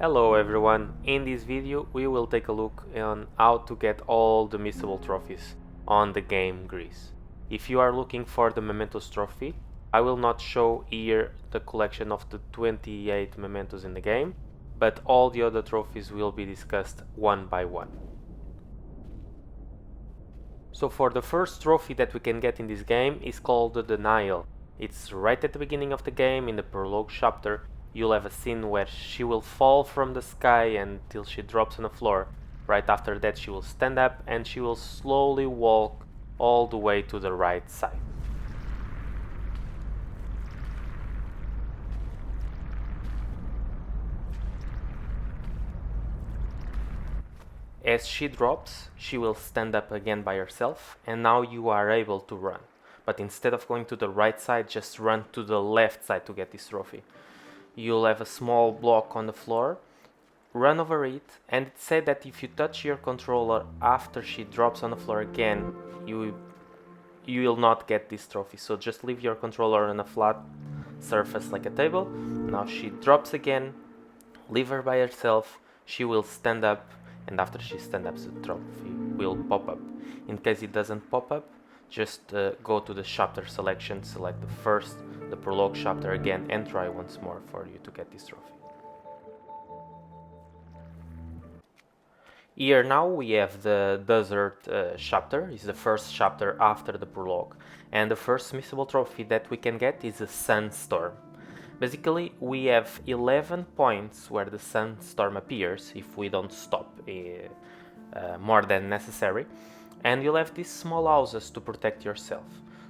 Hello everyone, in this video we will take a look on how to get all the Missable trophies on the game Gris. If you are looking for the Mementos trophy, I will not show here the collection of the 28 Mementos in the game, but all the other trophies will be discussed one by one. So for the first trophy that we can get in this game is called the Denial. It's right at the beginning of the game in the prologue chapter. You'll have a scene where she will fall from the sky until she drops on the floor. Right after that she will stand up and she will slowly walk all the way to the right side. As she drops, she will stand up again by herself, and now you are able to run. But instead of going to the right side, just run to the left side to get this trophy. You'll have a small block on the floor, run over it, and it said that if you touch your controller after she drops on the floor again, you will not get this trophy. So just leave your controller on a flat surface like a table. Now she drops again, leave her by herself, she will stand up, and after she stands up the trophy will pop up. In case it doesn't pop up, just go to the chapter selection, select the prologue chapter again, and try once more for you to get this trophy. Here now we have the desert chapter. It's the first chapter after the prologue, and the first missable trophy that we can get is a Sandstorm. Basically we have 11 points where the Sandstorm appears if we don't stop more than necessary, and you'll have these small houses to protect yourself.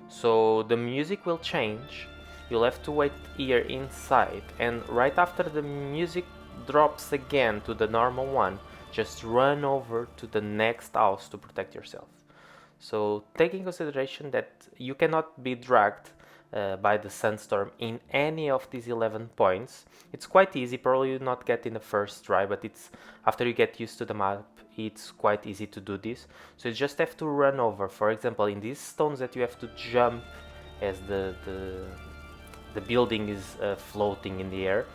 So the music will change, you'll have to wait here inside, and right after the music drops again to the normal one, just run over to the next house to protect yourself. So take in consideration that you cannot be dragged by the Sandstorm in any of these 11 points. It's quite easy, probably you not get in the first try, but it's after you get used to the map, it's quite easy to do this. So you just have to run over. For example, in these stones that you have to jump as the building is floating in the air.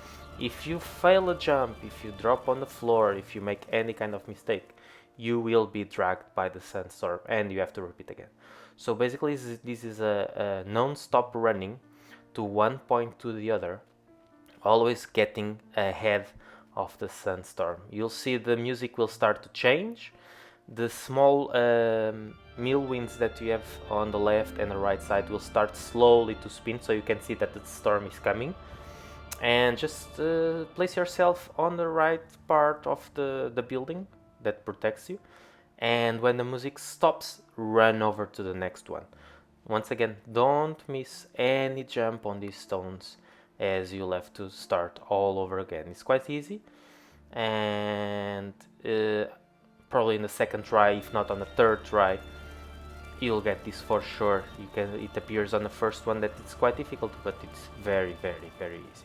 If you fail a jump, if you drop on the floor, if you make any kind of mistake, you will be dragged by the Sandstorm and you have to repeat again. So basically this is a non-stop running to one point to the other, always getting ahead of the Sandstorm. You'll see the music will start to change. The small mill winds that you have on the left and the right side will start slowly to spin, so you can see that the storm is coming. And just place yourself on the right part of the building that protects you, and when the music stops, run over to the next one. Once again, don't miss any jump on these stones, as you'll have to start all over again. It's quite easy, and probably in the second try, if not on the third try, you'll get this for sure. It appears on the first one that it's quite difficult, but it's very, very, very easy.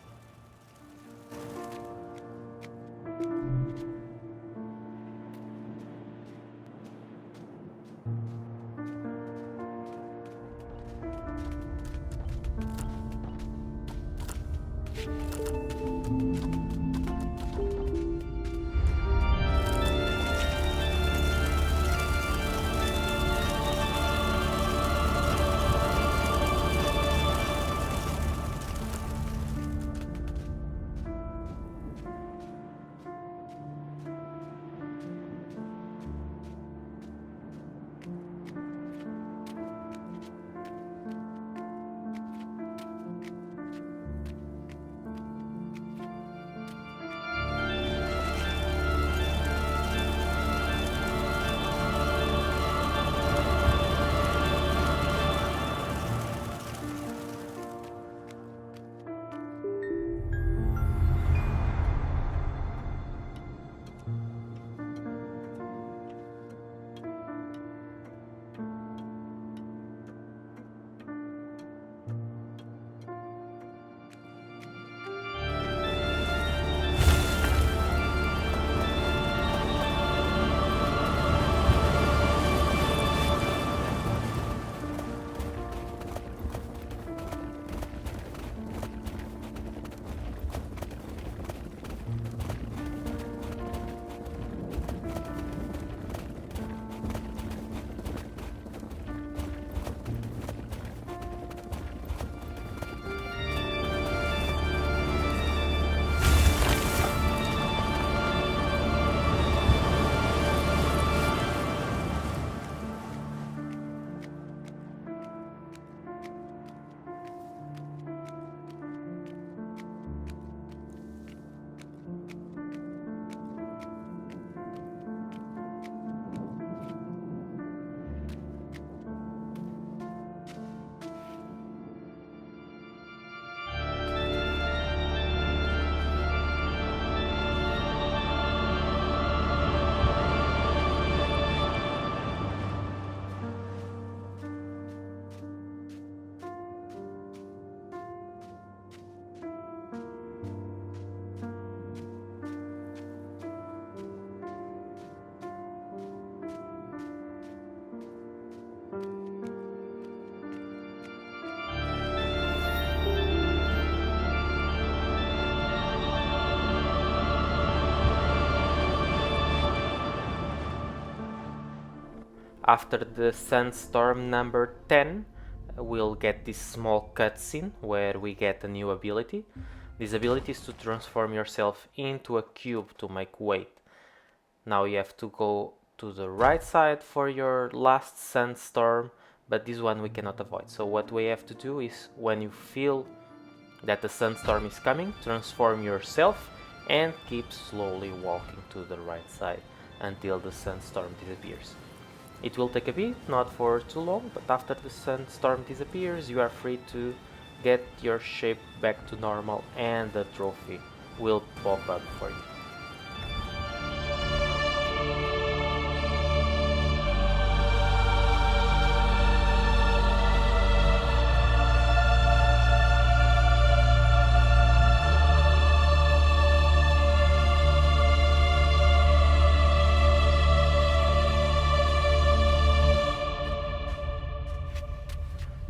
After the Sandstorm number 10, we'll get this small cutscene where we get a new ability. This ability is to transform yourself into a cube to make weight. Now you have to go to the right side for your last Sandstorm, but this one we cannot avoid. So what we have to do is, when you feel that the Sandstorm is coming, transform yourself and keep slowly walking to the right side until the Sandstorm disappears. It will take a bit, not for too long, but after the Sandstorm disappears, you are free to get your shape back to normal and the trophy will pop up for you.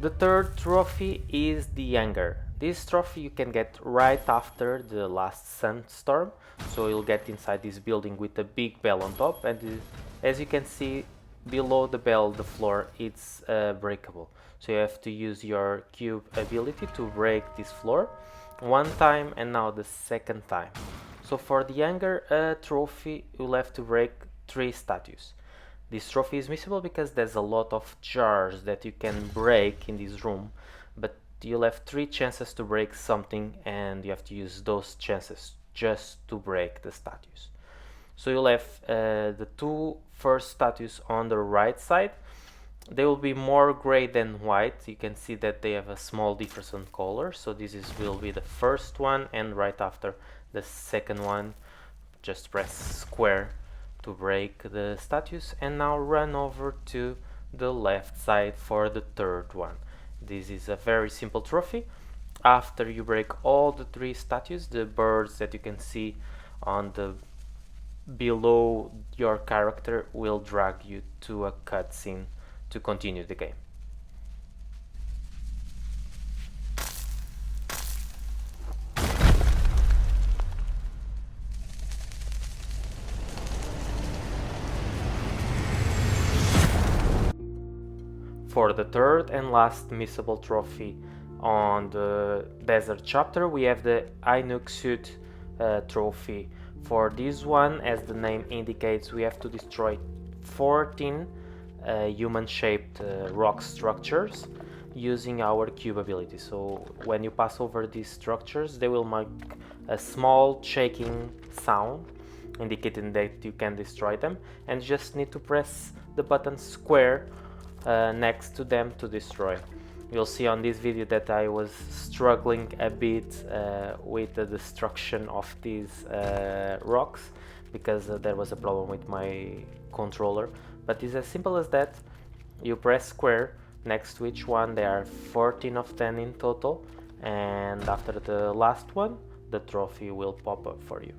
The third trophy is the Anger. This trophy you can get right after the last Sandstorm, so you'll get inside this building with a big bell on top, and as you can see below the bell, the floor it's breakable. So you have to use your cube ability to break this floor one time and now the second time. So for the Anger trophy, you'll have to break 3 statues. This trophy is missable because there's a lot of jars that you can break in this room, but you'll have 3 chances to break something and you have to use those chances just to break the statues. So you'll have the 2 first statues on the right side. They will be more gray than white. You can see that they have a small difference in color. So this will be the first one, and right after the second one, just press square to break the statues, and now run over to the left side for the third one. This is a very simple trophy. After you break all the 3 statues, the birds that you can see on the below your character will drag you to a cutscene to continue the game. For the third and last missable trophy on the desert chapter, we have the Inuksuit trophy. For this one, as the name indicates, we have to destroy 14 human-shaped rock structures using our cube ability. So when you pass over these structures, they will make a small shaking sound indicating that you can destroy them, and you just need to press the button square next to them to destroy. You'll see on this video that I was struggling a bit with the destruction of these rocks because there was a problem with my controller, but it's as simple as that. You press square next to each one. There are 14 of them in total, and after the last one, the trophy will pop up for you.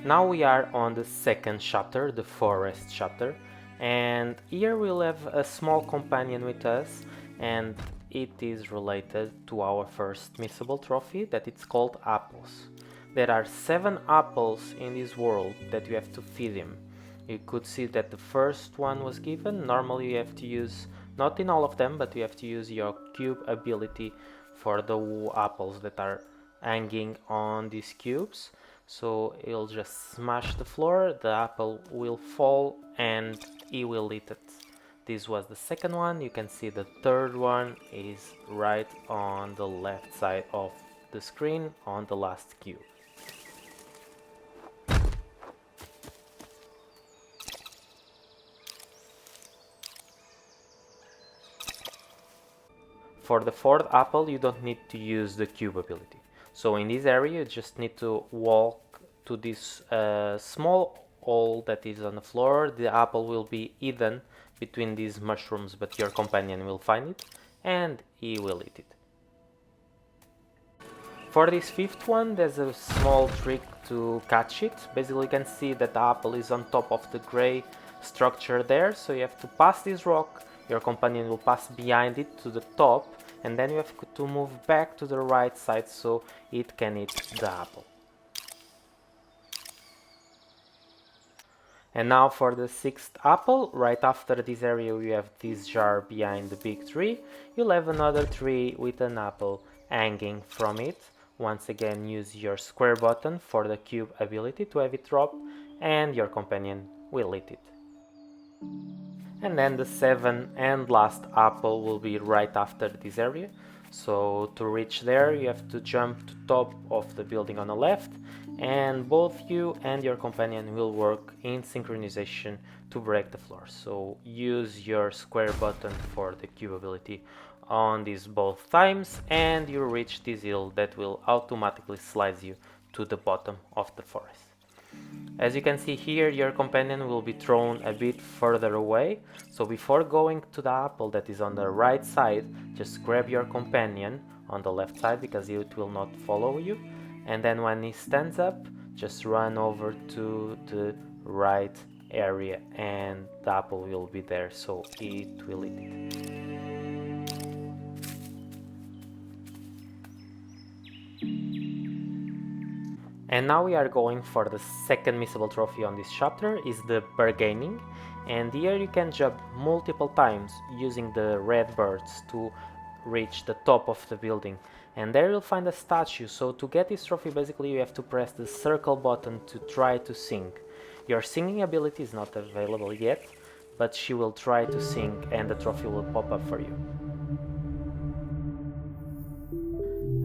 Now we are on the second chapter, the forest chapter, and here we'll have a small companion with us, and it is related to our first missable trophy that it's called apples. There are 7 apples in this world that you have to feed him. You could see that the first one was given. Normally you have to use, not in all of them, but you have to use your cube ability for the apples that are hanging on these cubes. So he'll just smash the floor, the apple will fall and he will eat it. This was the second one. You can see the third one is right on the left side of the screen on the last cube. For the fourth apple you don't need to use the cube ability. So in this area you just need to walk to this small hole that is on the floor. The apple will be hidden between these mushrooms, but your companion will find it and he will eat it. For this fifth one there's a small trick to catch it. Basically you can see that the apple is on top of the gray structure there, so you have to pass this rock, your companion will pass behind it to the top, and then you have to move back to the right side so it can eat the apple. And now for the sixth apple, right after this area we have this jar behind the big tree. You'll have another tree with an apple hanging from it. Once again use your square button for the cube ability to have it drop, and your companion will eat it. And then the seventh and last apple will be right after this area. So to reach there you have to jump to top of the building on the left, and both you and your companion will work in synchronization to break the floor. So use your square button for the cube ability on these both times, and you reach this hill that will automatically slide you to the bottom of the forest. As you can see here, your companion will be thrown a bit further away, so before going to the apple that is on the right side, just grab your companion on the left side because it will not follow you, and then when he stands up, just run over to the right area and the apple will be there, so it will eat it. And now we are going for the second missable trophy on this chapter, is the bargaining, and here you can jump multiple times using the red birds to reach the top of the building, and there you'll find a statue. So to get this trophy basically you have to press the circle button to try to sing. Your singing ability is not available yet, but she will try to sing and the trophy will pop up for you.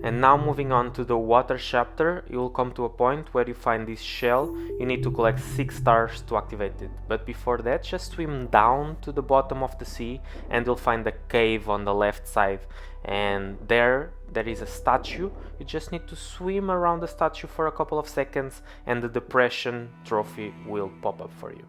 And now moving on to the water chapter, you will come to a point where you find this shell. You need to collect 6 stars to activate it, but before that just swim down to the bottom of the sea and you'll find a cave on the left side, and there is a statue. You just need to swim around the statue for a couple of seconds and the depression trophy will pop up for you.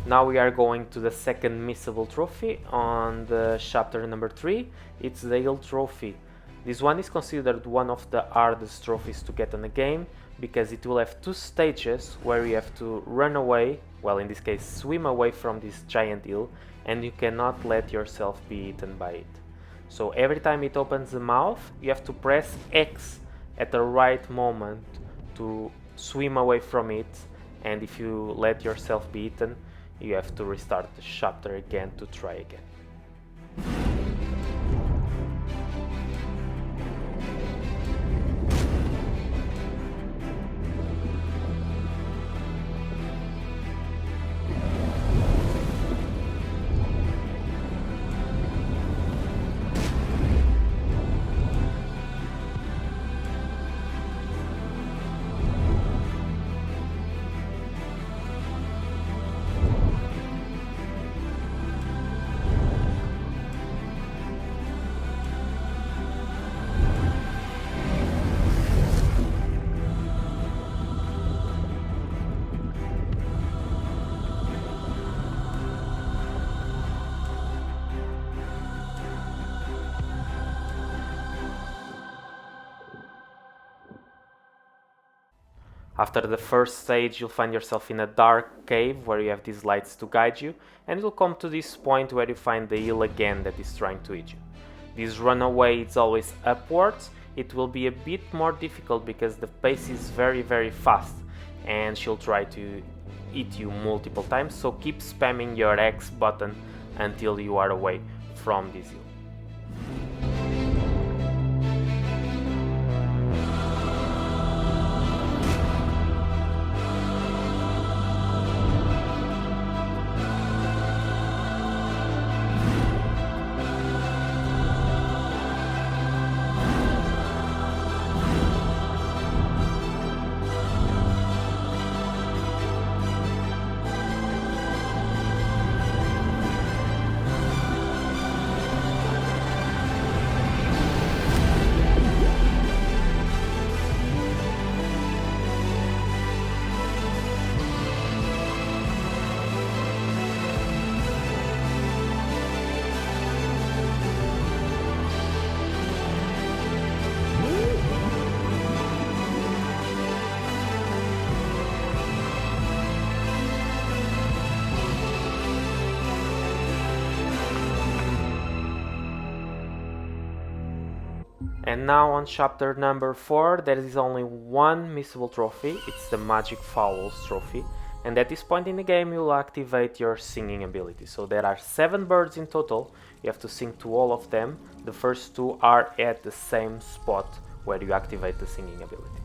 Now we are going to the second missable trophy on the chapter number 3. It's the hill trophy. This one is considered one of the hardest trophies to get in the game because it will have two stages where you have to run away, well in this case swim away from this giant eel, and you cannot let yourself be eaten by it. So every time it opens the mouth you have to press X at the right moment to swim away from it, and if you let yourself be eaten you have to restart the chapter again to try again. After the first stage you'll find yourself in a dark cave where you have these lights to guide you, and you'll come to this point where you find the eel again that is trying to eat you. This runaway is always upwards. It will be a bit more difficult because the pace is very fast and she'll try to eat you multiple times, so keep spamming your X button until you are away from this eel. And now on chapter number 4 there is only one missable trophy, it's the Magic Fowls trophy, and at this point in the game you'll activate your singing ability. So there are 7 birds in total, you have to sing to all of them. The first 2 are at the same spot where you activate the singing ability.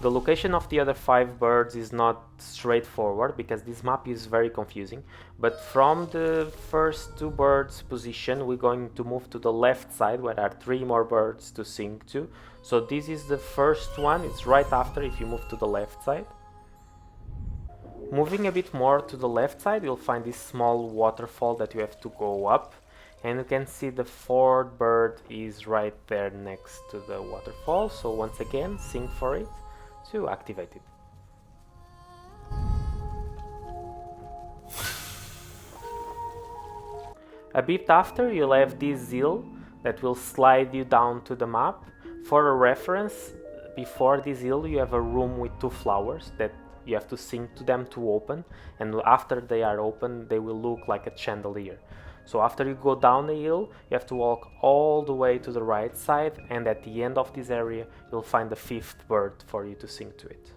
The location of the other 5 birds is not straightforward because this map is very confusing, but from the first 2 birds position we're going to move to the left side where there are 3 more birds to sing to. So this is the first one, it's right after if you move to the left side. Moving a bit more to the left side you'll find this small waterfall that you have to go up, and you can see the 4th bird is right there next to the waterfall, so once again sing for it to activate it. A bit after you'll have this eel that will slide you down to the map. For a reference, before this eel you have a room with 2 flowers that you have to sing to them to open, and after they are open they will look like a chandelier. So after you go down the hill, you have to walk all the way to the right side, and at the end of this area you'll find the 5th bird for you to sing to it.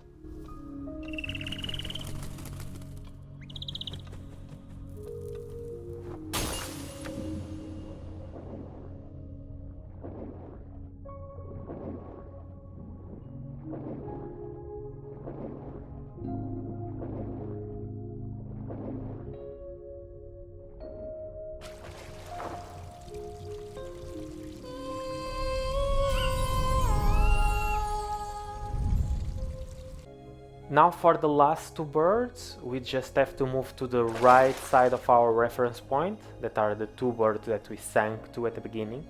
Now for the last 2 birds, we just have to move to the right side of our reference point, that are the 2 birds that we sank to at the beginning.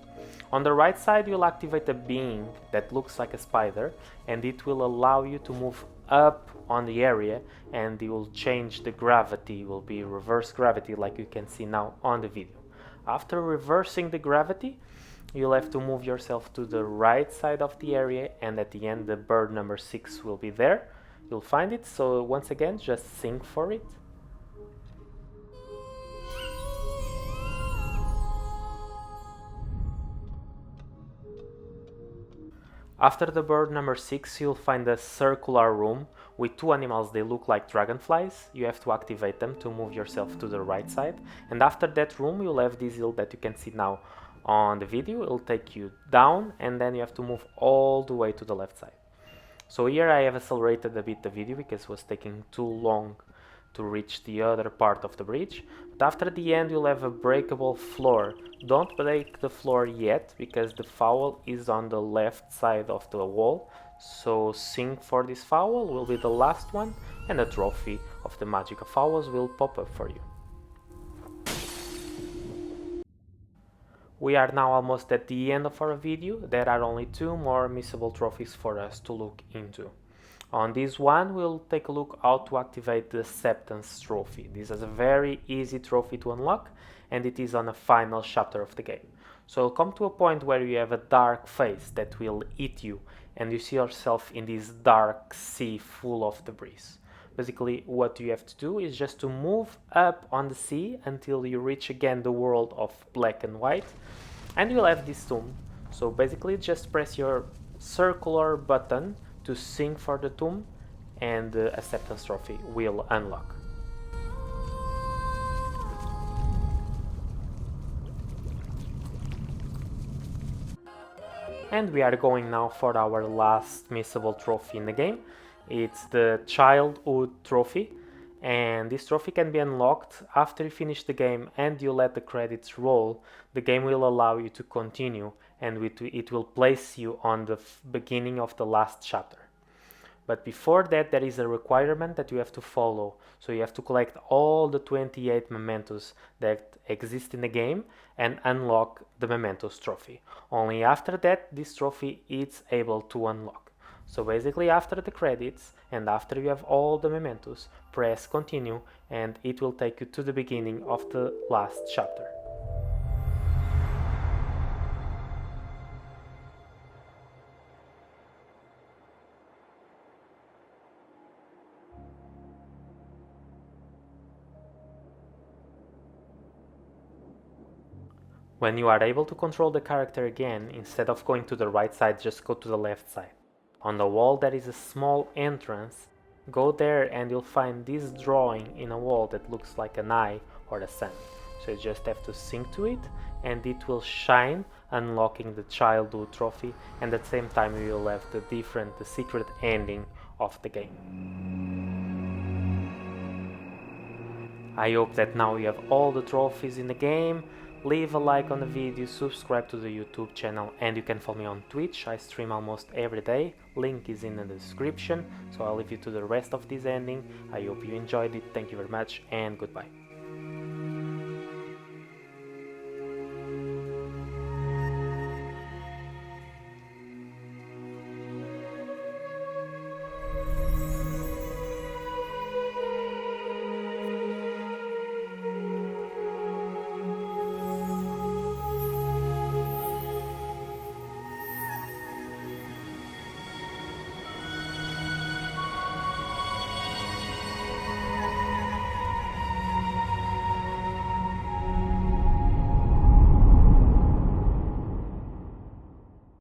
On the right side you'll activate a being that looks like a spider, and it will allow you to move up on the area, and it will change the gravity, it will be reverse gravity like you can see now on the video. After reversing the gravity, you'll have to move yourself to the right side of the area, and at the end the bird number 6 will be there. You'll find it, so once again just sing for it. After the bird number 6, you'll find a circular room with 2 animals. They look like dragonflies. You have to activate them to move yourself to the right side. And after that room, you'll have this hill that you can see now on the video. It'll take you down, and then you have to move all the way to the left side. So here I have accelerated a bit the video because it was taking too long to reach the other part of the bridge. But after the end, you'll have a breakable floor. Don't break the floor yet because the fowl is on the left side of the wall. So sing for this fowl will be the last one, and a trophy of the magic of fowls will pop up for you. We are now almost at the end of our video. There are only 2 more missable trophies for us to look into. On this one, we'll take a look how to activate the Acceptance trophy. This is a very easy trophy to unlock, and it is on the final chapter of the game. So you'll come to a point where you have a dark face that will eat you, and you see yourself in this dark sea full of debris. Basically, what you have to do is just to move up on the sea until you reach again the world of black and white, and you'll have this tomb. So basically, just press your circular button to sing for the tomb, and the Acceptance trophy will unlock. And we are going now for our last missable trophy in the game. It's the Childhood trophy, and this trophy can be unlocked after you finish the game and you let the credits roll. The game will allow you to continue, and it will place you on the beginning of the last chapter. But before that, there is a requirement that you have to follow. So you have to collect all the 28 mementos that exist in the game and unlock the Mementos trophy. Only after that, this trophy is able to unlock. So basically, after the credits and after you have all the mementos, press continue, and it will take you to the beginning of the last chapter. When you are able to control the character again, instead of going to the right side, just go to the left side. On the wall there is a small entrance. Go there and you'll find this drawing in a wall that looks like an eye or a sun. So you just have to sync to it, and it will shine, unlocking the Childhood trophy, and at the same time you will have the secret ending of the game. I hope that now you have all the trophies in the game. Leave a like on the video, subscribe to the YouTube channel, and you can follow me on Twitch. I stream almost every day. Link is in the description. So I'll leave you to the rest of this ending. I hope you enjoyed it. Thank you very much, and goodbye.